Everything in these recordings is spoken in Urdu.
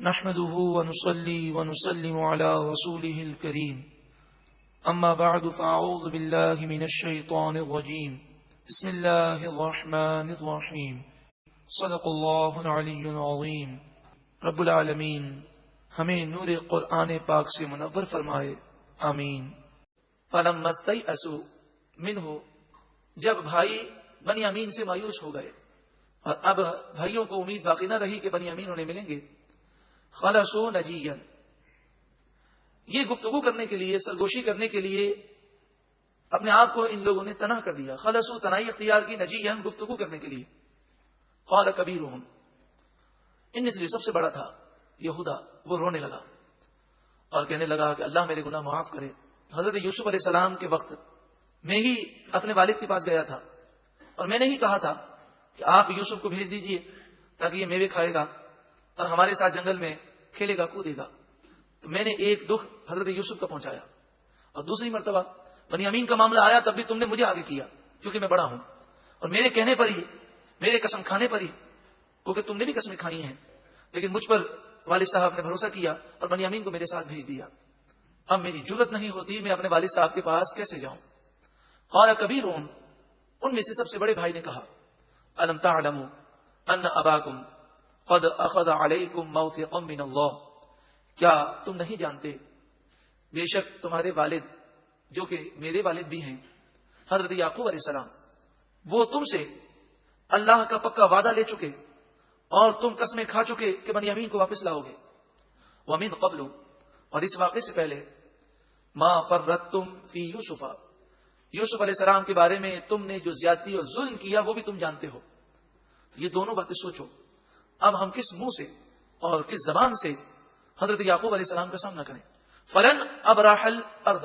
نحمده ونصلي ونسلم على رسوله الكريم أما بعد فأعوذ بالله من الشيطان الرجيم بسم الله الرحمن الرحيم صدق الله العلي العظيم رب العالمین ہمیں نور قرآن پاک سے منور فرمائے، آمین۔ فلما استيئسوا منه، جب بھائی بنیامین سے مایوس ہو گئے اور اب بھائیوں کو امید باقی نہ رہی کہ بنیامین انہیں ملیں گے، خلصوا نجیا، یہ گفتگو کرنے کے لیے، سرگوشی کرنے کے لیے اپنے آپ کو ان لوگوں نے تنہا کر دیا۔ خلصوا، تنہائی اختیار کی، نجیا، گفتگو کرنے کے لیے۔ قال کبیرہم، ان میں سے جو سب سے بڑا تھا یہودا، وہ رونے لگا اور کہنے لگا کہ اللہ میرے گناہ معاف کرے۔ حضرت یوسف علیہ السلام کے وقت میں ہی اپنے والد کے پاس گیا تھا اور میں نے ہی کہا تھا کہ آپ یوسف کو بھیج دیجئے تاکہ یہ میوے کھائے گا اور ہمارے ساتھ جنگل میں کھیلے گا، کودے گا۔ تو میں نے ایک دکھ حضرت یوسف کا پہنچایا، اور دوسری مرتبہ بنیامین کا معاملہ آیا تب بھی تم نے مجھے آگے کیا کیونکہ میں بڑا ہوں، اور میرے کہنے پر ہی، میرے قسم کھانے پر ہی، کیونکہ تم نے بھی قسمیں کھانی ہیں، لیکن مجھ پر والد صاحب نے بھروسہ کیا اور بنیامین کو میرے ساتھ بھیج دیا۔ اب میری جرت نہیں ہوتی میں اپنے والد صاحب کے پاس کیسے جاؤں۔ قال کبیرہم، ان میں سے سب سے بڑے بھائی نے کہا، الم تعلموا ان اباکم قد اخذ علیکم موثقا من اللہ، کیا تم نہیں جانتے بے شک تمہارے والد، جو کہ میرے والد بھی ہیں، حضرت یعقوب علیہ السلام، وہ تم سے اللہ کا پکا وعدہ لے چکے اور تم قسمیں کھا چکے کہ بنیامین کو واپس لاؤ گے۔ ومن قبل، اور اس واقعے سے پہلے، ما فرطتم فی یوسف، یوسف علیہ السلام کے بارے میں تم نے جو زیادتی اور ظلم کیا وہ بھی تم جانتے ہو۔ یہ دونوں باتیں سوچو، اب ہم کس منہ سے اور کس زبان سے حضرت یعقوب علیہ السلام کا سامنا کریں۔ فلن ابرح الارض،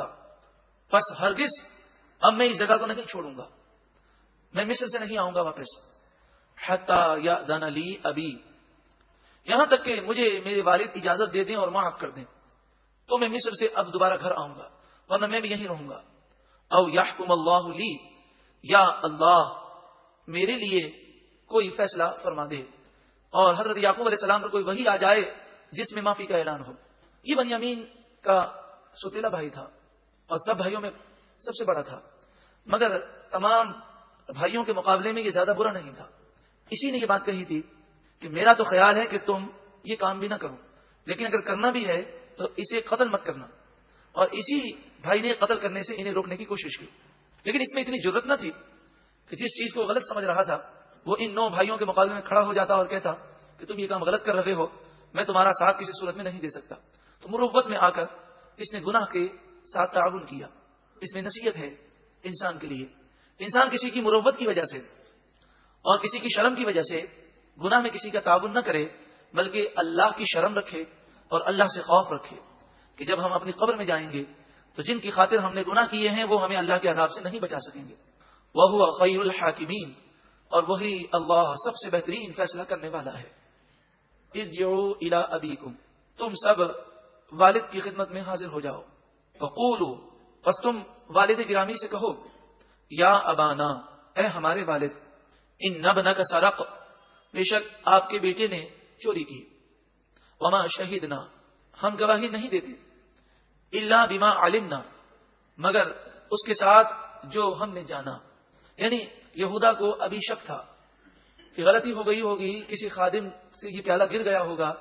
پس ہرگز اب میں اس جگہ کو نہیں چھوڑوں گا، میں مصر سے نہیں آؤں گا واپس، حتی یأذن لی ابی، یہاں تک کہ مجھے میرے والد اجازت دے دیں اور معاف کر دیں تو میں مصر سے اب دوبارہ گھر آؤں گا، ورنہ میں بھی یہیں رہوں گا۔ او یحکم اللہ لی، یا اللہ میرے لیے کوئی فیصلہ فرما دے، اور حضرت یعقوب علیہ السلام پر کوئی وحی آ جائے جس میں معافی کا اعلان ہو۔ یہ بنیامین کا سوتیلا بھائی تھا اور سب بھائیوں میں سب سے بڑا تھا، مگر تمام بھائیوں کے مقابلے میں یہ زیادہ برا نہیں تھا۔ اسی نے یہ بات کہی تھی کہ میرا تو خیال ہے کہ تم یہ کام بھی نہ کرو، لیکن اگر کرنا بھی ہے تو اسے قتل مت کرنا، اور اسی بھائی نے قتل کرنے سے انہیں روکنے کی کوشش کی، لیکن اس میں اتنی جرت نہ تھی کہ جس چیز کو غلط سمجھ رہا تھا وہ ان 9 بھائیوں کے مقابلے میں کھڑا ہو جاتا اور کہتا کہ تم یہ کام غلط کر رہے ہو، میں تمہارا ساتھ کسی صورت میں نہیں دے سکتا۔ تو مروت میں آ کر اس نے گناہ کے ساتھ تعاون کیا۔ اس میں نصیحت ہے انسان کے لیے، انسان کسی کی مروت کی وجہ سے اور کسی کی شرم کی وجہ سے گناہ میں کسی کا تعاون نہ کرے، بلکہ اللہ کی شرم رکھے اور اللہ سے خوف رکھے کہ جب ہم اپنی قبر میں جائیں گے تو جن کی خاطر ہم نے گناہ کیے ہیں وہ ہمیں اللہ کے عذاب سے نہیں بچا سکیں گے۔ وَهُوَ خَيْرُ الْحَاكِمِينَ، اور وہی اللہ سب سے بہترین فیصلہ کرنے والا ہے۔ ارجعوا الی ابیکم، تم سب والد کی خدمت میں حاضر ہو جاؤ۔ فقولوا، پس تم والد گرامی سے کہو، یا ابانا، اے ہمارے والد، ان ابنک سرق، بے شک آپ کے بیٹے نے چوری کی، وما شہدنا، ہم گواہی نہیں دیتے، الا بما علمنا، مگر اس کے ساتھ جو ہم نے جانا۔ یعنی یہودا کو ابھی شک تھا کہ غلطی ہو گئی ہوگی، کسی خادم سے یہ پیالہ گر گیا ہوگا،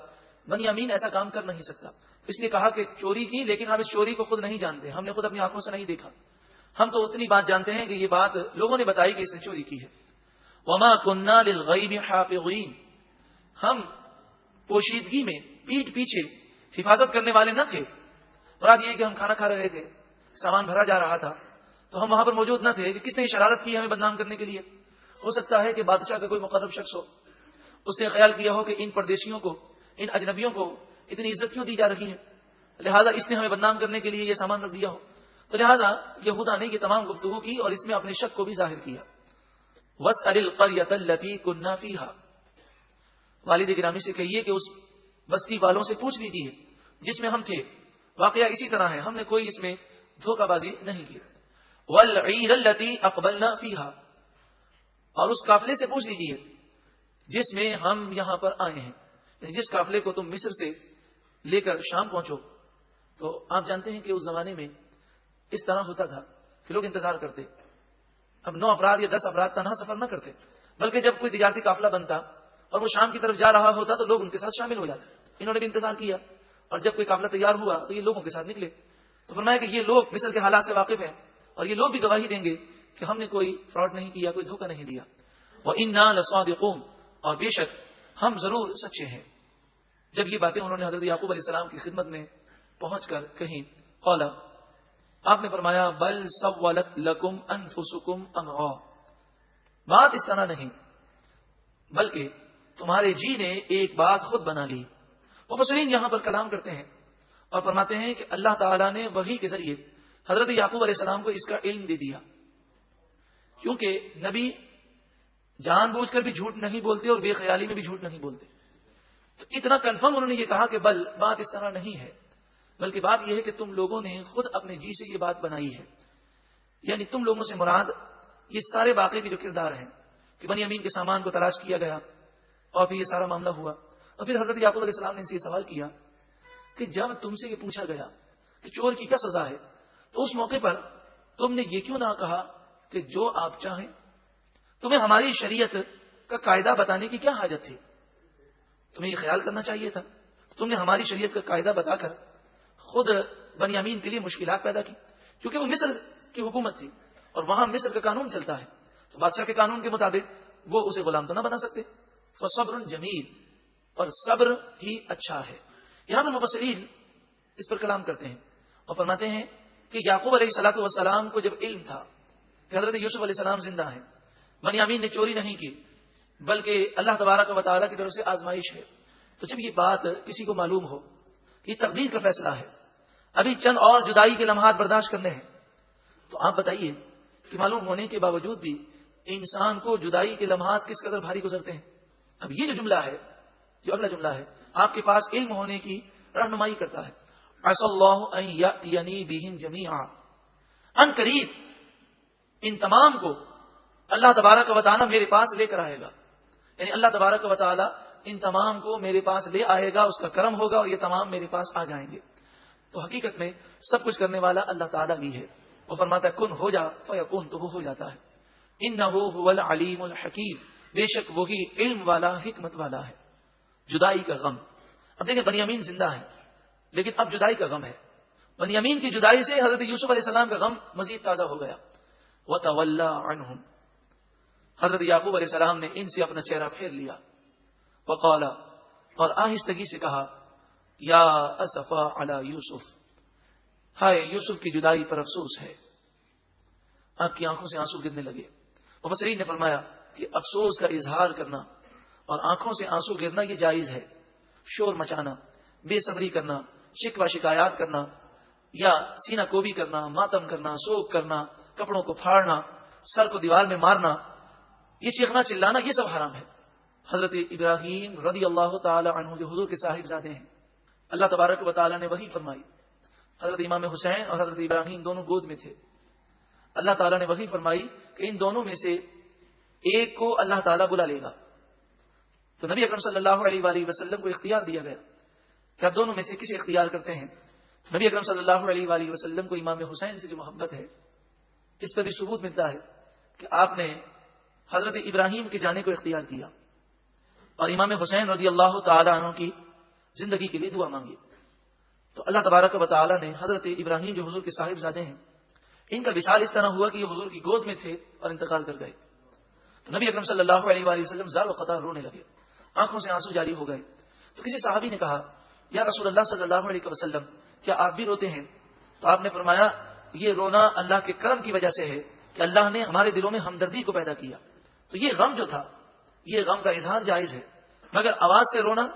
بنیامین ایسا کام کر نہیں سکتا، اس لیے کہا کہ چوری کی، لیکن ہم اس چوری کو خود نہیں جانتے، ہم نے خود اپنی آنکھوں سے نہیں دیکھا، ہم تو اتنی بات جانتے ہیں کہ یہ بات لوگوں نے بتائی کہ اس نے چوری کی ہے۔ وما كنا للغیب حافظین، ہم پوشیدگی میں پیٹ پیچھے حفاظت کرنے والے نہ تھے۔ مراد یہ کہ ہم کھانا کھا رہے تھے، سامان بھرا جا رہا تھا تو ہم وہاں پر موجود نہ تھے کہ کس نے شرارت کی ہمیں بدنام کرنے کے لیے۔ ہو سکتا ہے کہ بادشاہ کا کوئی مقرب شخص ہو، اس نے خیال کیا ہو کہ ان پردیشیوں کو، ان اجنبیوں کو اتنی عزت کیوں دی جا رہی ہے، لہذا اس نے ہمیں بدنام کرنے کے لیے یہ سامان رکھ دیا ہو، تو لہذا یہودا نے یہ تمام گفتگو کی اور اس میں اپنے شک کو بھی ظاہر کیا۔ وَاسْأَلِ الْقَرْيَةَ الَّتِي كُنَّا فِيهَا، والد گرامی سے کہیے کہ اس بستی والوں سے پوچھ لیجیے جس میں ہم تھے، واقعہ اسی طرح ہے، ہم نے کوئی اس میں دھوکہ بازی نہیں کی۔ وَالْعِيرَ الَّتِي أَقْبَلْنَا فِيهَا، اور اس قافلے سے پوچھ لیجیے جس میں ہم یہاں پر آئے ہیں، جس قافلے کو تم مصر سے لے کر شام پہنچو، تو آپ جانتے ہیں کہ اس زمانے میں اس طرح ہوتا تھا کہ لوگ انتظار کرتے. اب 9 افراد یا 10 افراد تنہا سفر نہ کرتے، بلکہ جب کوئی تجارتی قافلہ بنتا اور وہ شام کی طرف جا رہا ہوتا تو لوگ ان کے ساتھ شامل ہو جاتے. انہوں نے بھی انتظار کیا، اور جب کوئی قافلہ تیار ہوا تو یہ لوگوں کے ساتھ نکلے. تو فرمایا کہ یہ لوگ مصر کے حالات سے واقف ہیں، اور یہ لوگ بھی گواہی دیں گے کہ ہم نے کوئی فراڈ نہیں کیا، کوئی دھوکہ نہیں دیا. وَإِنَّا لَصَادِقُونَ، اور بے شک ہم ضرور سچے ہیں. جب یہ باتیں انہوں نے حضرت یعقوب علیہ السلام کی خدمت میں پہنچ کر کہیں، قال، آپ نے فرمایا، بل سولت لکم انفسکم امرا، بات اس طرح نہیں، بلکہ تمہارے جی نے ایک بات خود بنا لی. مفسرین یہاں پر کلام کرتے ہیں اور فرماتے ہیں کہ اللہ تعالیٰ نے وحی کے ذریعے حضرت یعقوب علیہ السلام کو اس کا علم دے دیا، کیونکہ نبی جان بوجھ کر بھی جھوٹ نہیں بولتے اور بے خیالی میں بھی جھوٹ نہیں بولتے. تو اتنا کنفرم انہوں نے یہ کہا کہ بل، بات اس طرح نہیں ہے، بلکہ بات یہ ہے کہ تم لوگوں نے خود اپنے جی سے یہ بات بنائی ہے. یعنی تم لوگوں سے مراد یہ سارے واقعے کے جو کردار ہیں کہ بنی امین کے سامان کو تلاش کیا گیا اور پھر یہ سارا معاملہ ہوا، اور پھر حضرت یعقوب علیہ السلام نے ان سے یہ سوال کیا کہ جب تم سے یہ پوچھا گیا کہ چور کی کیا سزا ہے، تو اس موقع پر تم نے یہ کیوں نہ کہا کہ جو آپ چاہیں؟ تمہیں ہماری شریعت کا قاعدہ بتانے کی کیا حاجت تھی؟ تمہیں یہ خیال کرنا چاہیے تھا. تم نے ہماری شریعت کا قاعدہ بتا کر خود بنی امین کے لیے مشکلات پیدا کی، کیونکہ وہ مصر کی حکومت تھی اور وہاں مصر کا قانون چلتا ہے، تو بادشاہ کے قانون کے مطابق وہ اسے غلام تو نہ بنا سکتے. فصبر جمیل، اور صبر ہی اچھا ہے. یہاں پر مفسرین اس پر کلام کرتے ہیں اور فرماتے ہیں کہ یعقوب علیہ الصلوۃ والسلام کو جب علم تھا کہ حضرت یوسف علیہ السلام زندہ ہیں، بنی امین نے چوری نہیں کی بلکہ اللہ تبارک و تعالیٰ کی طرف سے آزمائش ہے، تو جب یہ بات کسی کو معلوم ہو کہ یہ تقدیر کا فیصلہ ہے، ابھی چند اور جدائی کے لمحات برداشت کرنے ہیں، تو آپ بتائیے کہ معلوم ہونے کے باوجود بھی انسان کو جدائی کے لمحات کس قدر بھاری گزرتے ہیں. اب یہ جو جملہ ہے، جو اگلا جملہ ہے، آپ کے پاس علم ہونے کی رہنمائی کرتا ہے. عسى اللہ ان یأتینی بہم جمیعا، ان قریب ان تمام کو اللہ تبارک و تعالی میرے پاس لے کر آئے گا. یعنی اللہ تبارک و تعالی ان تمام کو میرے پاس لے آئے گا، اس کا کرم ہوگا اور یہ تمام میرے پاس آ جائیں گے. تو حقیقت میں سب کچھ کرنے والا اللہ تعالیٰ بھی ہے. وہ فرماتا ہے کن ہو جا فیکون، تو وہ ہو جاتا ہے. انہ هو العلیم الحکیم، بے شک وہی علم والا حکمت والا ہے. جدائی کا غم، اب دیکھیں بنی امین زندہ ہے لیکن اب جدائی کا غم ہے. بنی امین کی جدائی سے حضرت یوسف علیہ السلام کا غم مزید تازہ ہو گیا. وتولی عنہم، حضرت یعقوب علیہ السلام نے ان سے اپنا چہرہ پھیر لیا. وقال، اور آہستگی سے کہا، یا اسفا علی یوسف، ہائے یوسف کی جدائی پر افسوس ہے. آپ کی آنکھوں سے آنسو گرنے لگے. مفسرین نے فرمایا کہ افسوس کا اظہار کرنا اور آنکھوں سے آنسو گرنا یہ جائز ہے. شور مچانا، بے صبری کرنا، شکوہ شکایات کرنا یا سینہ کوبی کرنا، ماتم کرنا، سوگ کرنا، کپڑوں کو پھاڑنا، سر کو دیوار میں مارنا، یہ چیخنا چلانا، یہ سب حرام ہے. حضرت ابراہیم رضی اللہ تعالی عنہ جو حضور کے صاحب زادے ہیں، اللہ تبارک و تعالی نے وحی فرمائی. حضرت امام حسین اور حضرت ابراہیم دونوں گود میں تھے. اللہ تعالیٰ نے وحی فرمائی کہ ان دونوں میں سے ایک کو اللہ تعالیٰ بلا لے گا. تو نبی اکرم صلی اللہ علیہ وآلہ وسلم کو اختیار دیا گیا کہ آپ دونوں میں سے کسی اختیار کرتے ہیں. نبی اکرم صلی اللہ علیہ وآلہ وسلم کو امام حسین سے جو محبت ہے، اس پر بھی ثبوت ملتا ہے کہ آپ نے حضرت ابراہیم کے جانے کو اختیار کیا اور امام حسین رضی اللہ تعالی عنہ کی زندگی کے لیے دعا مانگی. تو اللہ تبارک و تعالی نے حضرت ابراہیم جو حضور کے صاحب زادے ہیں، ان کا وصال اس طرح ہوا کہ یہ حضور کی گود میں تھے اور انتقال کر گئے. تو نبی اکرم صلی اللہ علیہ وآلہ وسلم زار و قطار رونے لگے، آنکھوں سے آنسو جاری ہو گئے. تو کسی صحابی نے کہا، یا رسول اللہ صلی اللہ علیہ وسلم، کیا آپ بھی روتے ہیں؟ تو آپ نے فرمایا، یہ رونا اللہ کے کرم کی وجہ سے ہے کہ اللہ نے ہمارے دلوں میں ہمدردی کو پیدا کیا. تو یہ غم جو تھا، یہ غم کا اظہار جائز ہے، مگر آواز سے رونا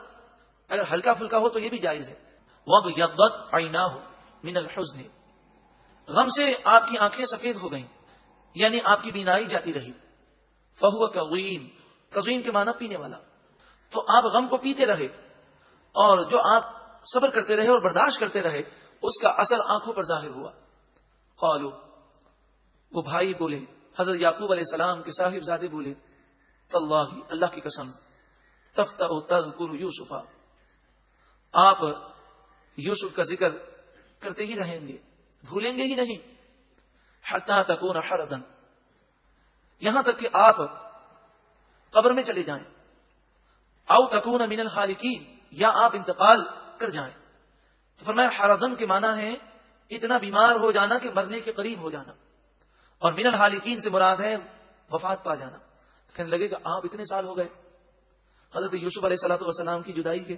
اگر ہلکا پھلکا ہو تو یہ بھی جائز ہے. وَابْيَضَّتْ عَيْنَاهُ مِنَ الْحُزْنِ، غم سے آپ کی آنکھیں سفید ہو گئیں، یعنی آپ کی بینائی جاتی رہی. فَهُوَ كَظِيمٌ، کظیم کے معنی پینے والا. تو آپ غم کو پیتے رہے اور جو آپ صبر کرتے رہے اور برداشت کرتے رہے، اس کا اثر آنکھوں پر ظاہر ہوا. قالوا، وہ بھائی بولے، حضرت یعقوب علیہ السلام کے صاحب زادے بولے، تاللہ، اللہ کی قسم، تفتأ تذکر یوسف، آپ یوسف کا ذکر کرتے ہی رہیں گے، بھولیں گے ہی نہیں، حتی تکون حردا، یہاں تک کہ آپ قبر میں چلے جائیں، او تکون من الخالقین، یا آپ انتقال کر جائیں۔ تو فرمایا حردن کے معنی ہے اتنا بیمار ہو جانا کہ مرنے کے قریب ہو جانا، اور من الحالکین سے مراد ہے وفات پا جانا۔ کہنے لگے کہ آپ اتنے سال ہو گئے حضرت یوسف علیہ السلام کی جدائی کے،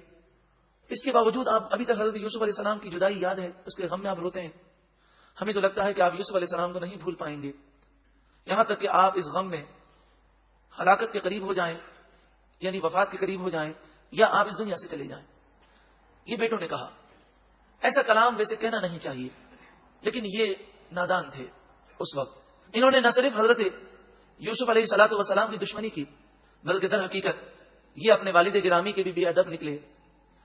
اس کے باوجود آپ ابھی تک حضرت یوسف علیہ السلام کی جدائی یاد ہے، اس کے غم میں آپ روتے ہیں۔ ہمیں تو لگتا ہے کہ آپ یوسف علیہ السلام کو نہیں بھول پائیں گے، یہاں تک کہ آپ اس غم میں ہلاکت کے قریب ہو جائیں، یعنی وفات کے قریب ہو جائیں، یا آپ اس دنیا سے چلے جائیں۔ یہ بیٹوں نے کہا۔ ایسا کلام ویسے کہنا نہیں چاہیے، لیکن یہ نادان تھے اس وقت۔ انہوں نے نہ صرف حضرت یوسف علیہ السلام کی دشمنی کی، بلکہ در حقیقت یہ اپنے والد گرامی کے بھی بے ادب نکلے،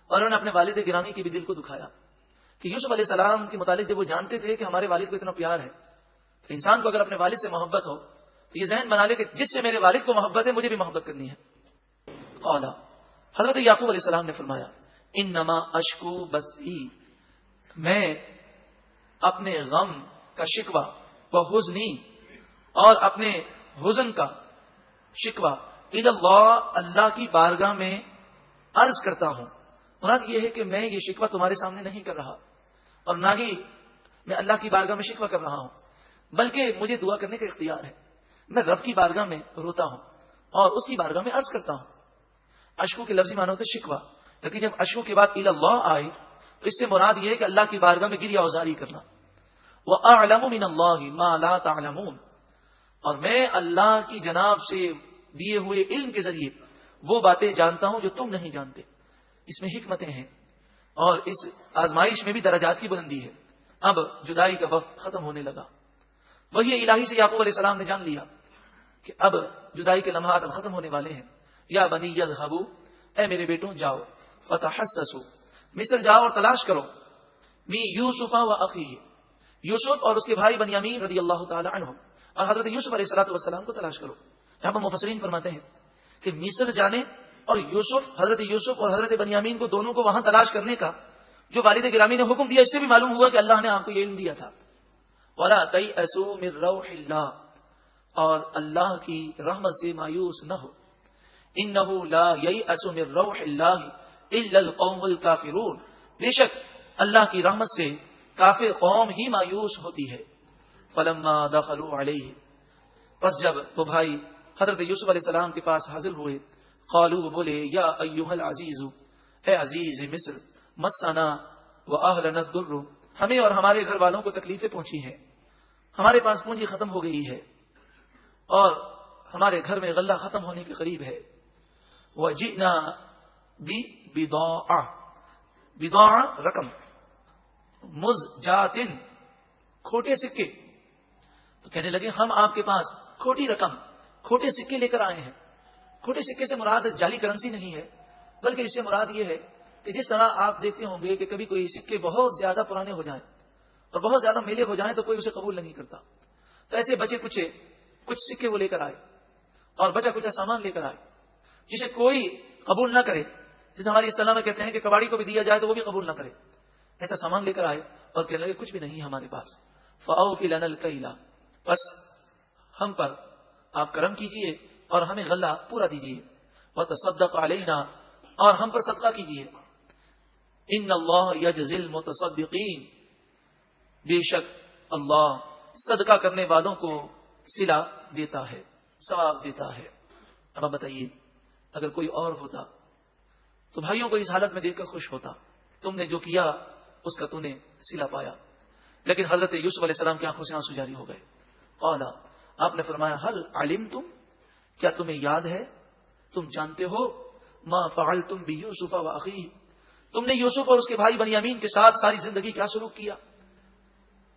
اور انہوں نے اپنے والد گرامی کے بھی دل کو دکھایا کہ یوسف علیہ السلام کے متعلق جب وہ جانتے تھے کہ ہمارے والد کو اتنا پیار ہے، تو انسان کو اگر اپنے والد سے محبت ہو تو یہ ذہن بنا لے کہ جس سے میرے والد کو محبت ہے مجھے بھی محبت کرنی ہے۔ قال، حضرت یعقوب علیہ السلام نے فرمایا، انما اشکو بثی، میں اپنے غم کا شکوہ و حزنی، اور اپنے حزن کا شکوہ الی اللہ، اللہ کی بارگاہ میں عرض کرتا ہوں۔ مراد یہ ہے کہ میں یہ شکوہ تمہارے سامنے نہیں کر رہا، اور نہ ہی میں اللہ کی بارگاہ میں شکوہ کر رہا ہوں، بلکہ مجھے دعا کرنے کا اختیار ہے۔ میں رب کی بارگاہ میں روتا ہوں اور اس کی بارگاہ میں عرض کرتا ہوں۔ اشکو کے لفظی معنی ہوتا ہے شکوہ، لیکن جب اشکو کے بعد الی اللہ آئے تو اس سے مراد یہ ہے کہ اللہ کی بارگاہ میں گریہ اوزاری کرنا۔ وَأَعْلَمُ مِنَ اللَّهِ مَا لَا تَعْلَمُونَ، اور میں اللہ کی جناب سے دیے ہوئے علم کے ذریعے وہ باتیں جانتا ہوں جو تم نہیں جانتے۔ اس میں حکمتیں ہیں، اور اس آزمائش میں بھی درجات کی بلندی ہے۔ اب جدائی کا وقت ختم ہونے لگا، وہی الہی سے یعقوب علیہ السلام نے جان لیا کہ اب جدائی کے لمحات اب ختم ہونے والے ہیں۔ یا بنی یذهبوا، اے میرے بیٹوں جاؤ، فتحسسوا، مصر جاؤ اور تلاش کرو، می یوسف و اخیہ، یوسف اور اس کے بھائی بنیامین رضی اللہ تعالی عنہ، اور حضرت یوسف علیہ السلام کو تلاش کرو۔ یہاں پر مفسرین فرماتے ہیں کہ مصر جانے اور حضرت یوسف اور حضرت بنیامین کو دونوں کو وہاں تلاش کرنے کا جو والد گرامی نے حکم دیا، اس سے بھی معلوم ہوا کہ اللہ نے آپ کو یہ علم دیا تھا۔ وَلَا تَيْأَسُوا مِن رَوْحِ اللَّهِ، اور اللہ کی رحمت سے مایوس نہ ہو۔ إِنَّهُ لَا يَيْأَسُ مِن رَوْحِ اللَّهِ إِلَّا الْقَوْمُ الْكَافِرُونَ، بے شک اللہ کی رحمت سے کافر قوم ہی مایوس ہوتی ہے۔ فَلَمَّا دَخَلُوا عَلَيْهِ، پس جب وہ بھائی حضرت یوسف علیہ السلام کے پاس حاضر ہوئے، قالوا، وہ بولے، یا ایھا العزیز، اے عزیز مصر، مسنا واہلنا الضر، ہمیں اور ہمارے گھر والوں کو تکلیفیں پہنچی ہیں، ہمارے پاس پونجی ختم ہو گئی ہے، اور ہمارے گھر میں غلہ ختم ہونے کے قریب ہے۔ وجئنا ببضاعۃ، بضاعۃ رقم، مزجات، کھوٹے سکے، تو کہنے لگے ہم آپ کے پاس کھوٹی رقم، کھوٹے سکے لے کر آئے ہیں۔ کھوٹے سکے سے مراد جعلی کرنسی نہیں ہے، بلکہ اس سے مراد یہ ہے کہ جس طرح آپ دیکھتے ہوں گے کہ کبھی کوئی سکے بہت زیادہ پرانے ہو جائیں اور بہت زیادہ میلے ہو جائیں تو کوئی اسے قبول نہیں کرتا، تو ایسے بچے کچھ سکے وہ لے کر آئے، اور بچا کچھ سامان لے کر آئے جسے کوئی قبول نہ کرے، جسے ہماری اصطلاح میں کہتے ہیں کہ کباڑی کو بھی دیا جائے تو وہ بھی قبول نہ کرے، ایسا سامان لے کر آئے اور کہنے لگے کچھ بھی نہیں ہمارے پاس۔ فَأَوْفِ لَنَا الْكَيْلَ، بس ہم پر آپ کرم کیجئے اور ہمیں غلہ پورا دیجئے، وَتَصَدَّقْ عَلَيْنَا، اور ہم پر صدقہ کیجئے، إِنَّ اللَّهَ يَجْزِي الْمُتَصَدِّقِينَ، بے شک اللہ صدقہ کرنے والوں کو صلہ دیتا ہے، ثواب دیتا ہے۔ اب بتائیے اگر کوئی اور ہوتا تو بھائیوں کو اس حالت میں دیکھ کر خوش ہوتا، تم نے جو کیا اس کا تم نے صلہ پایا، لیکن حضرت یوسف علیہ السلام کی آنکھوں سے آنسو جاری ہو گئے۔ قال، آپ نے فرمایا، هل علمتم، کیا تمہیں یاد ہے، تم جانتے ہو، ما فعلتم بیوسف واخیہ، تم نے یوسف اور اس کے بھائی بنیامین کے ساتھ ساری زندگی کیا سلوک کیا؟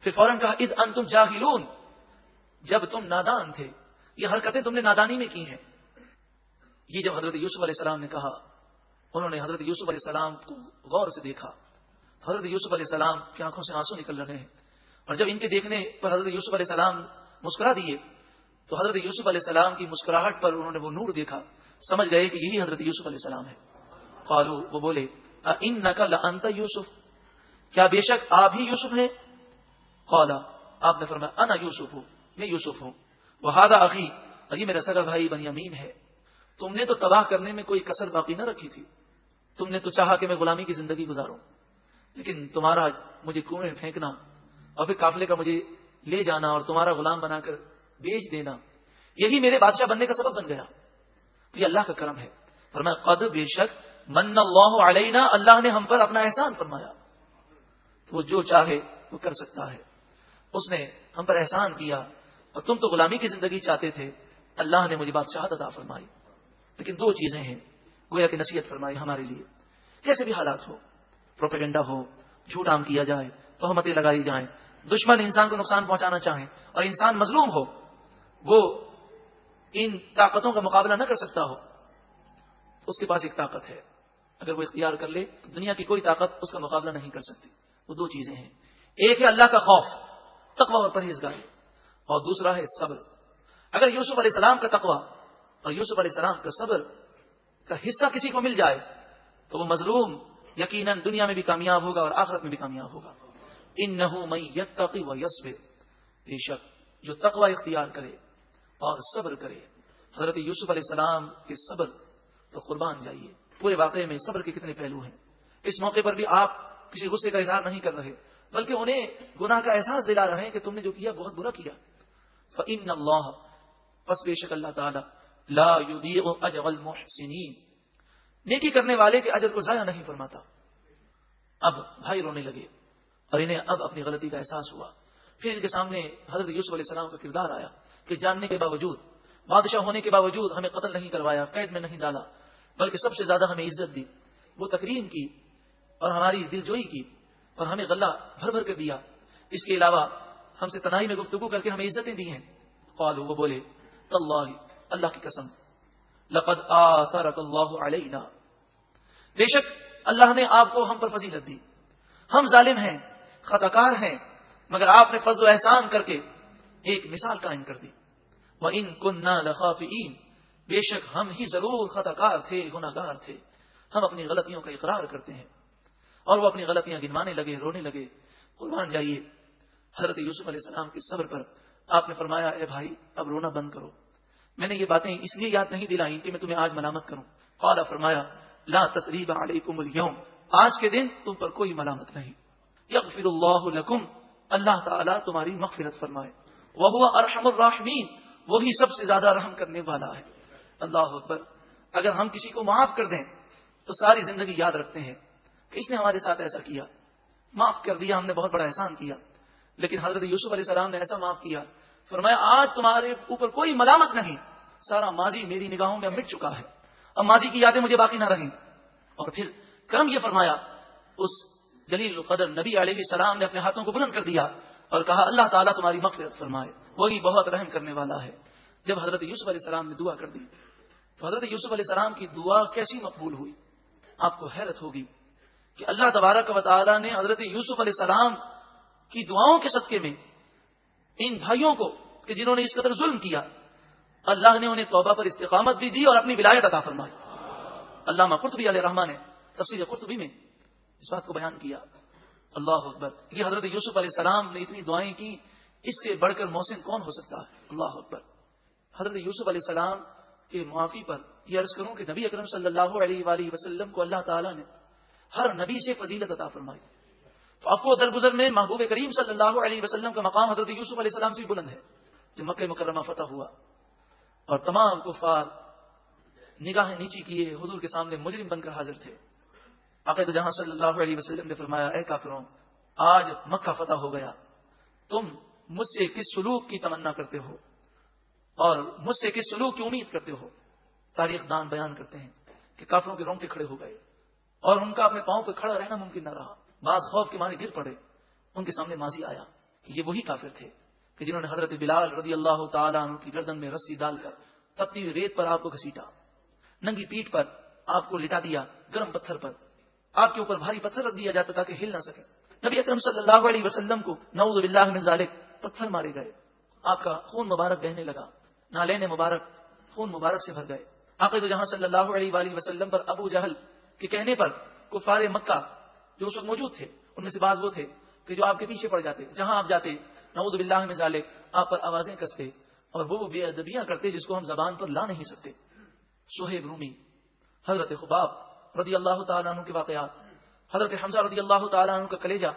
پھر فوراً کہا، اذ انتم جاہلون، جب تم نادان تھے، یہ حرکتیں تم نے نادانی میں کی ہیں۔ یہ جب حضرت یوسف علیہ السلام نے کہا، انہوں نے حضرت یوسف علیہ السلام کو غور سے دیکھا، حضرت یوسف علیہ السلام کی آنکھوں سے آنسو نکل رہے ہیں، اور جب ان کے دیکھنے پر حضرت یوسف علیہ السلام مسکرا دیے تو حضرت یوسف علیہ السلام کی مسکراہٹ پر انہوں نے وہ نور دیکھا، سمجھ گئے کہ یہی حضرت یوسف علیہ السلام ہے۔ قالوا، وہ بولے، اِنَّكَ لَأَنْتَ یوسف، کیا بے شک آپ ہی یوسف ہیں؟ قال، آپ نے فرمایا انا یوسف ہوں، میں یوسف ہوں، وہذا اخی، اور یہ میرا سگا بھائی بنیامین ہے۔ تم نے تو تباہ کرنے میں کوئی کسر باقی نہ رکھی تھی، تم نے تو چاہا کہ میں غلامی کی زندگی گزاروں، لیکن تمہارا مجھے کنویں میں پھینکنا اور پھر قافلے کا مجھے لے جانا اور تمہارا غلام بنا کر بیچ دینا، یہی میرے بادشاہ بننے کا سبب بن گیا۔ تو یہ اللہ کا کرم ہے۔ فرمایا قد، بے شک، من اللہ علینا، اللہ نے ہم پر اپنا احسان فرمایا، وہ جو چاہے وہ کر سکتا ہے، اس نے ہم پر احسان کیا، اور تم تو غلامی کی زندگی چاہتے تھے، اللہ نے مجھے بادشاہت عطا فرمائی۔ لیکن دو چیزیں ہیں گویا کہ نصیحت فرمائی ہمارے لیے، کیسے بھی حالات ہو، پروپیگنڈا ہو، جھوٹ عام کیا جائے، تہمتیں لگائی جائیں، دشمن انسان کو نقصان پہنچانا چاہیں اور انسان مظلوم ہو، وہ ان طاقتوں کا مقابلہ نہ کر سکتا ہو، اس کے پاس ایک طاقت ہے، اگر وہ اختیار کر لے تو دنیا کی کوئی طاقت اس کا مقابلہ نہیں کر سکتی۔ وہ دو چیزیں ہیں، ایک ہے اللہ کا خوف، تقوی اور پرہیزگاری، اور دوسرا ہے صبر۔ اگر یوسف علیہ السلام کا تقوی اور یوسف علیہ السلام کا صبر کا حصہ کسی کو مل جائے تو وہ مظلوم یقیناً دنیا میں بھی کامیاب ہوگا اور آخرت میں بھی کامیاب ہوگا۔ انہ من یتقی ویصبر، بے شک جو تقوی اختیار کرے اور صبر کرے۔ حضرت یوسف علیہ السلام کے صبر تو قربان جائیے، پورے واقعے میں صبر کے کتنے پہلو ہیں۔ اس موقع پر بھی آپ کسی غصے کا اظہار نہیں کر رہے، بلکہ انہیں گناہ کا احساس دلا رہے ہیں کہ تم نے جو کیا بہت برا کیا۔ فإن اللہ، پس بے شک اللہ تعالی، لا یضیع اجر المحسنین، نیکی کرنے والے کے اجر کو ضائع نہیں فرماتا۔ اب بھائی رونے لگے اور انہیں اب اپنی غلطی کا احساس ہوا۔ پھر ان کے سامنے حضرت یوسف علیہ السلام کا کردار آیا کہ جاننے کے باوجود، بادشاہ ہونے کے باوجود ہمیں قتل نہیں کروایا، قید میں نہیں ڈالا، بلکہ سب سے زیادہ ہمیں عزت دی، وہ تکریم کی اور ہماری دلجوئی کی اور ہمیں غلہ بھر بھر کر دیا، اس کے علاوہ ہم سے تنہائی میں گفتگو کر کے ہمیں عزتیں دی ہیں۔ قالوا، وہ بولے، تاللہ، اللہ کی قسم، لقد آثرک اللہ علینا، بے شک اللہ نے آپ کو ہم پر فضیلت دی، ہم ظالم ہیں، خطا کار ہیں، مگر آپ نے فضل و احسان کر کے ایک مثال قائم کر دی۔ وَإِن كُنَّا لَخَاطِئِينَ، بے شک ہم ہی ضرور خطا کار تھے، گناہ گار تھے، ہم اپنی غلطیوں کا اقرار کرتے ہیں۔ اور وہ اپنی غلطیاں گنوانے لگے، رونے لگے۔ قربان جائیے حضرت یوسف علیہ السلام کے صبر پر۔ آپ نے فرمایا اے بھائی اب رونا بند کرو، میں نے یہ باتیں اس لیے یاد نہیں دلائیں کہ میں تمہیں آج ملامت کروں۔ قال، فرمایا لا تثریب علیکم اليوم، آج کے دن تم پر کوئی ملامت نہیں۔ یغفر اللہ لکم، اللہ تعالیٰ تمہاری مغفرت فرمائے۔ وہو ارحم الراحمین، وہی سب سے زیادہ رحم کرنے والا ہے۔ اللہ اکبر۔ اگر ہم کسی کو معاف کر دیں تو ساری زندگی یاد رکھتے ہیں کہ اس نے ہمارے ساتھ ایسا کیا، معاف کر دیا، ہم نے بہت بڑا احسان کیا۔ لیکن حضرت یوسف علیہ السلام نے ایسا معاف کیا، فرمایا آج تمہارے اوپر کوئی ملامت نہیں، سارا ماضی میری نگاہوں میں مٹ چکا ہے، اب ماضی کی یادیں مجھے باقی نہ رہیں۔ اور پھر کرم یہ فرمایا، اس جلیل القدر نبی علیہ السلام نے اپنے ہاتھوں کو بلند کر دیا اور کہا اللہ تعالیٰ تمہاری مغفرت فرمائے، وہی بہت رحم کرنے والا ہے۔ جب حضرت یوسف علیہ السلام نے دعا کر دی تو حضرت یوسف علیہ السلام کی دعا کیسی مقبول ہوئی، آپ کو حیرت ہوگی کہ اللہ تبارک و تعالیٰ نے حضرت یوسف علیہ السلام کی دعاؤں کے صدقے میں ان بھائیوں کو کہ جنہوں نے اس قدر ظلم کیا، اللہ نے انہیں توبہ پر استقامت بھی دی اور اپنی ولایت عطا فرمائی۔ علامہ قرطبی علیہ رحمہ نے تفسیر قرطبی میں اس بات کو بیان کیا۔ اللہ اکبر۔ یہ حضرت یوسف علیہ السلام نے اتنی دعائیں کی، اس سے بڑھ کر محسن کون ہو سکتا ہے؟ اللہ اکبر۔ حضرت یوسف علیہ السلام کے معافی پر یہ عرض کروں کہ نبی اکرم صلی اللہ علیہ وآلہ وسلم کو اللہ تعالیٰ نے ہر نبی سے فضیلت عطا فرمائی۔ تو عفو و درگزر میں محبوب کریم صلی اللہ علیہ وسلم کا مقام حضرت یوسف علیہ السلام سے بلند ہے۔ جب مکہ مکرمہ فتح ہوا اور تمام کفار نگاہیں نیچی کیے حضور کے سامنے مجرم بن کر حاضر تھے، آقا جہاں صلی اللہ علیہ وسلم نے فرمایا اے کافروں، آج مکہ فتح ہو گیا، تم مجھ سے کس سلوک کی تمنا کرتے ہو اور مجھ سے کس سلوک کی امید کرتے ہو؟ تاریخ دان بیان کرتے ہیں کہ کافروں کے رونگٹے کھڑے ہو گئے اور ان کا اپنے پاؤں پہ کھڑا رہنا ممکن نہ رہا، بعض خوف کے مارے گر پڑے۔ ان کے سامنے ماضی آیا کہ یہ وہی کافر تھے کہ جنہوں نے حضرت بلال رضی اللہ تعالیٰ عنہ کی گردن میں رسی ڈال کر تپتی ہوئی ریت پر آپ کو گھسیٹا، ننگی پیٹھ پر آپ کو لٹا دیا، گرم پتھر پر آپ کے اوپر بھاری پتھر رکھ دیا جاتا تاکہ ہل نہ سکے۔ نبی اکرم صلی اللہ علیہ وسلم کو نعوذ باللہ من ذالک پتھر مارے گئے، آپ کا خون مبارک بہنے لگا، نالین مبارک خون مبارک سے بھر گئے۔ آقا جہاں صلی اللہ علیہ وآلہ وسلم پر ابو جہل کے کہنے پر کفار مکہ جو اس وقت موجود تھے، ان میں سے بعض وہ تھے کہ جو آپ کے پیچھے پڑ جاتے، جہاں آپ جاتے نعوذ باللہ من ذالک آپ پر آوازیں کستے اور وہ بے ادبیاں کرتے جس کو ہم زبان پر لا نہیں سکتے. صہیب رومی، حضرت خباب رضی اللہ تعالیٰ عنہ کے واقعات، حضرت حمزہ رضی اللہ تعالیٰ عنہ کا کلیجہ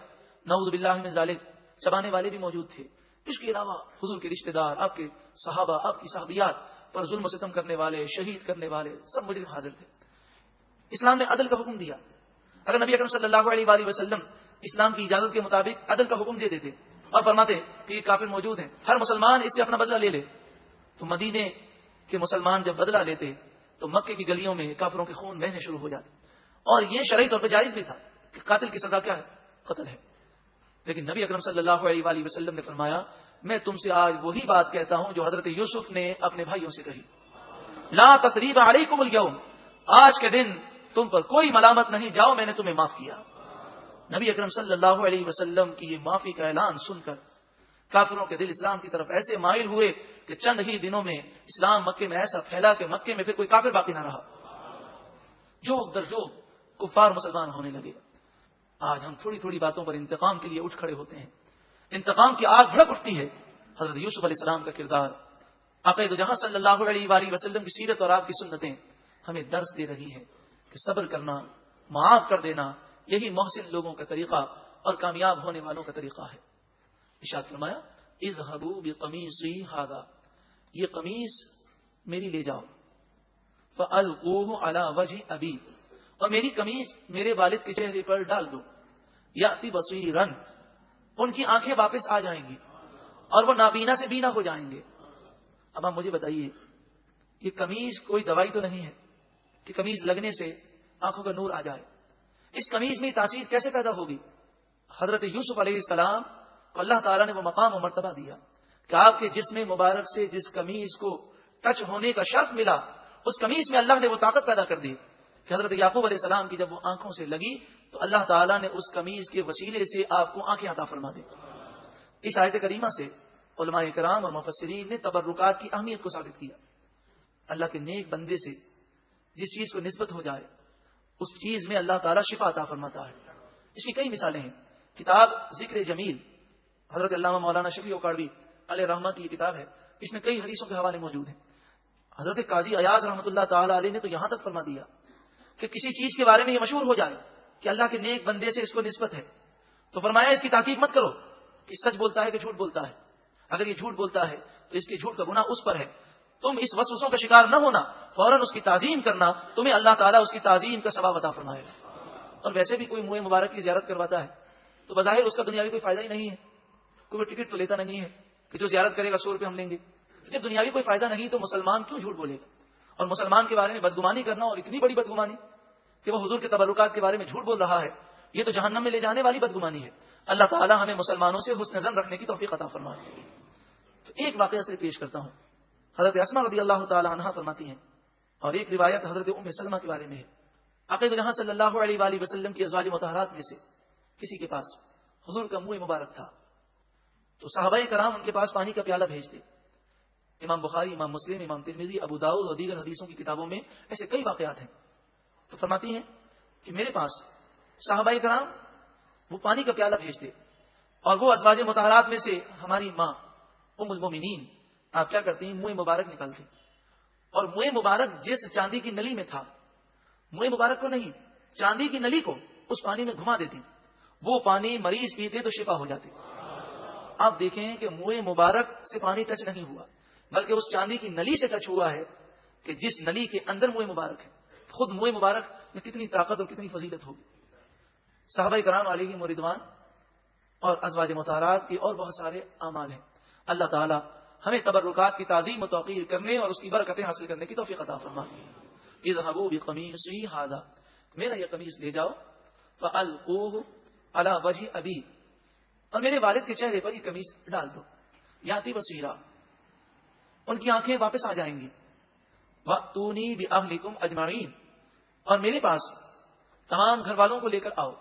نعوذ باللہ من ذالک چبانے والے بھی موجود تھے. اس کے علاوہ حضور کے رشتہ دار، آپ کے صحابہ، آپ کی صحابیات پر ظلم و ستم کرنے والے، شہید کرنے والے سب مجرم حاضر تھے. اسلام نے عدل کا حکم دیا. اگر نبی اکرم صلی اللہ علیہ وآلہ وسلم اسلام کی اجازت کے مطابق عدل کا حکم دے دیتے اور فرماتے کہ یہ کافر موجود ہیں، ہر مسلمان اس سے اپنا بدلہ لے لے، تو مدینے کے مسلمان جب بدلہ لیتے تو مکے کی گلیوں میں کافروں کے خون بہنے شروع ہو جاتے. اور یہ شرعی طور پہ جائز بھی تھا کہ قاتل کی سزا کیا ہے؟ قتل ہے. لیکن نبی اکرم صلی اللہ علیہ وآلہ وسلم نے فرمایا میں تم سے آج وہی بات کہتا ہوں جو حضرت یوسف نے اپنے بھائیوں سے کہی، لا تثریب علیکم اليوم، آج کے دن تم پر کوئی ملامت نہیں، جاؤ میں نے تمہیں معاف کیا. نبی اکرم صلی اللہ علیہ وسلم کی یہ معافی کا اعلان سن کر کافروں کے دل اسلام کی طرف ایسے مائل ہوئے کہ چند ہی دنوں میں اسلام مکے میں ایسا پھیلا کہ مکے میں پھر کوئی کافر باقی نہ رہا. جوگ در جوگ کفار مسلمان ہونے لگے. آج ہم تھوڑی تھوڑی باتوں پر انتقام کے لیے اٹھ کھڑے ہوتے ہیں. انتقام کی آگ بھڑک اٹھتی ہے. حضرت یوسف علیہ السلام کا کردار، عقید جہاں صلی اللہ علیہ وآلہ وسلم کی سیرت اور آپ کی سنتیں ہمیں درس دے رہی ہے کہ صبر کرنا، معاف کر دینا، یہی محسن لوگوں کا طریقہ اور کامیاب ہونے والوں کا طریقہ ہے. ارشاد فرمایا اذهبوا بقمیصی ھذا، یہ قمیص میری لے جاؤ، فالقوه علی وجه ابی، اور میری قمیص میرے والد کے چہرے پر ڈال دو، یاتی بصیرا، ان کی آنکھیں واپس آ جائیں گی اور وہ نابینا سے بینا ہو جائیں گے. اب آپ مجھے بتائیے یہ قمیص کوئی دوائی تو نہیں ہے کہ قمیص لگنے سے آنکھوں کا نور آ جائے. اس قمیص میں تاثیر کیسے پیدا ہوگی؟ حضرت یوسف علیہ السلام کو اللہ تعالیٰ نے وہ مقام و مرتبہ دیا کہ آپ کے جسم مبارک سے جس قمیص کو ٹچ ہونے کا شرف ملا، اس قمیص میں اللہ نے وہ طاقت پیدا کر دی کہ حضرت یعقوب علیہ السلام کی جب وہ آنکھوں سے لگی تو اللہ تعالیٰ نے اس قمیص کے وسیلے سے آپ کو آنکھیں عطا فرما دی. اس آیت کریمہ سے علماء کرام اور مفسرین نے تبرکات کی اہمیت کو ثابت کیا. اللہ کے نیک بندے سے جس چیز کو نسبت ہو جائے اس چیز میں اللہ تعالیٰ شفا عطا فرماتا ہے. اس کی کئی مثالیں ہیں. کتاب ذکر جمیل حضرت علامہ مولانا شفیع اوکاڑوی علیہ رحمہ کی یہ کتاب ہے. اس میں کئی حدیثوں کے حوالے موجود ہیں. حضرت قاضی ایاز رحمۃ اللہ تعالی علیہ نے تو یہاں تک فرما دیا کہ کسی چیز کے بارے میں یہ مشہور ہو جائے کہ اللہ کے نیک بندے سے اس کو نسبت ہے تو فرمایا اس کی تحقیق مت کرو کہ سچ بولتا ہے کہ جھوٹ بولتا ہے. اگر یہ جھوٹ بولتا ہے تو اس کے جھوٹ کا گناہ اس پر ہے. تم اس وسوسوں کا شکار نہ ہونا، فوراً اس کی تعظیم کرنا، تمہیں اللہ تعالیٰ اس کی تعظیم کا ثواب عطا فرمائے. اور ویسے بھی کوئی منہ مبارک کی زیارت کرواتا ہے تو بظاہر اس کا دنیاوی کوئی فائدہ ہی نہیں ہے. کوئی ٹکٹ تو لیتا نہیں ہے کہ جو زیارت کرے گا 100 روپے ہم لیں گے. جب دنیاوی کوئی فائدہ نہیں تو مسلمان کیوں جھوٹ بولے گا؟ اور مسلمان کے بارے میں بدگمانی کرنا، اور اتنی بڑی بدگمانی کہ وہ حضور کے تبرکات کے بارے میں جھوٹ بول رہا ہے، یہ تو جہنم میں لے جانے والی بدگمانی ہے. اللہ تعالیٰ ہمیں مسلمانوں سے حسن ظن رکھنے کی توفیق عطا فرمائے. تو ایک واقعہ سے پیش کرتا ہوں. حضرت اسماء رضی اللہ تعالی عنہا فرماتی ہیں، اور ایک روایت حضرت ام سلمہ کے بارے میں ہے. عقید جہاں صلی اللہ علیہ وآلہ وسلم کی ازواج مطہرات میں سے کسی کے پاس حضور کا منہ مبارک تھا تو صحابہ کرام ان کے پاس پانی کا پیالہ بھیجتے. امام بخاری، امام مسلم، امام ترمذی، ابو داؤد اور دیگر حدیثوں کی کتابوں میں ایسے کئی واقعات ہیں. تو فرماتی ہیں کہ میرے پاس صحابہ کرام وہ پانی کا پیالہ بھیجتے اور وہ ازواج مطہرات میں سے ہماری ماں ام المومنین آپ کیا کرتی ہیں، منہ مبارک نکالتی اور منہ مبارک جس چاندی کی نلی میں تھا، منہ مبارک کو نہیں، چاندی کی نلی کو اس پانی میں گھما دیتی. وہ پانی مریض پیتے تو شفا ہو جاتی. آپ دیکھیں کہ منہ مبارک سے پانی ٹچ نہیں ہوا بلکہ اس چاندی کی نلی سے ٹچ ہوا ہے کہ جس نلی کے اندر منہ مبارک ہے. خود منہ مبارک میں کتنی طاقت اور کتنی فضیلت ہوگی. صحابہ کرام علیہم رضوان اور ازواج مطہرات کے اور بہت سارے اعمال ہیں. اللہ تعالی ہمیں تبرکات کی تعظیم و توقیر کرنے اور اس کی برکتیں حاصل کرنے کی توفیق عطا فرمائے. اذهبوا بقمیصی ھذا، میرا یہ قمیص لے جاؤ، فالقوه علی وجه ابی، اور میرے والد کے چہرے پر یہ قمیص ڈال دو، یاتی بصیرا، ان کی آنکھیں واپس آ جائیں گی. واتونی باہلکم اجمعین، اور میرے پاس تمام گھر والوں کو لے کر آؤ.